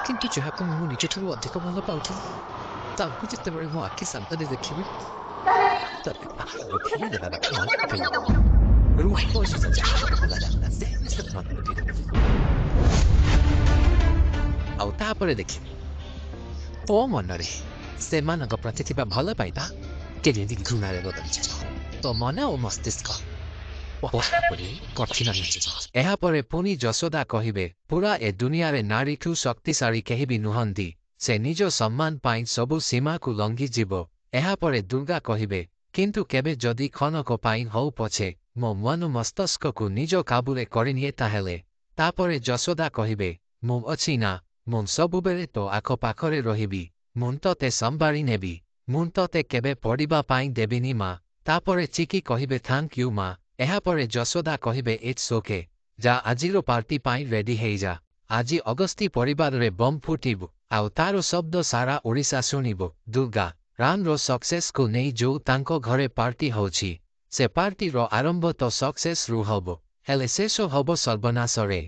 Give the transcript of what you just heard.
କିନ୍ତୁ ଯାହାକୁ ମୁଁ ନିଜଠାରୁ ଅଧିକ ଭଲ ପାଉଥିଲି ତାଙ୍କୁ ଯେତେବେଳେ ମୋ ଆଖି ସାମ୍ନାରେ ଦେଖିବି ତାପରେ ପାହାଡ଼ରୁ ଠେଲି ଦେବାର ମନେ ପକେଇଲି ରୁହ ବୟସ ଯାହା ହେଲା ସେ ମନେ ପକେଇଦେବି ଆଉ ତାପରେ ଦେଖିବି ତୋ ମନରେ ସେମାନଙ୍କ ପ୍ରତି ଥିବା ଭଲ ପାଇବା କେମିତି ଘୃଣାରେ ବଦଳିଯିବ ତୋ ମନ ଓ ମସ୍ତିଷ୍କ କଠିନ ହେଇଯିବ। ଏହାପରେ ପୁଣି ଯଶୋଦା କହିବେ ପୁରା ଏ ଦୁନିଆରେ ନାରୀଠୁ ଶକ୍ତିଶାଳୀ କେହି ବି ନୁହନ୍ତି ସେ ନିଜ ସମ୍ମାନ ପାଇଁ ସବୁ ସୀମାକୁ ଲଙ୍ଘିଯିବ। ଏହାପରେ ଦୁର୍ଗା କହିବେ କିନ୍ତୁ କେବେ ଯଦି ଖନକ ପାଇଁ ହଉ ପଛେ ମୋ ମନ ମସ୍ତିଷ୍କକୁ ନିଜ କାବୁରେ କରିନିଏ ତାହେଲେ ତାପରେ ଯଶୋଦା କହିବେ ମୁଁ ଅଛି ନା ମୁଁ ସବୁବେଳେ ତୋ ଆଖପାଖରେ ରହିବି ମୁଁ ତତେ ସମ୍ଭାଳି ନେବି ମୁଁ ତତେ କେବେ ପଡ଼ିବା ପାଇଁ ଦେବିନି ମା। ତାପରେ ଚିକି କହିବେ ଥ୍ୟାଙ୍କ ୟୁ ମା। ଏହାପରେ ଯଶୋଦା କହିବେ ଇଟ୍ସ ଓକେ ଯା ଆଜିର ପାର୍ଟି ପାଇଁ ରେଡି ହେଇଯା ଆଜି ଅଗସ୍ତି ପରିବାରରେ ବମ୍ ଫୁଟିବ ଆଉ ତାର ଶବ୍ଦ ସାରା ଓଡ଼ିଶା ଶୁଣିବ। ଦୁର୍ଗା ରାନର ସକ୍ସେସକୁ ନେଇ ଯୋଉ ତାଙ୍କ ଘରେ ପାର୍ଟି ହଉଛି ସେ ପାର୍ଟିର ଆରମ୍ଭ ତ ସକ୍ସେସରୁ ହବ ହେଲେ ଶେଷ ହବ ସର୍ବନାଶରେ।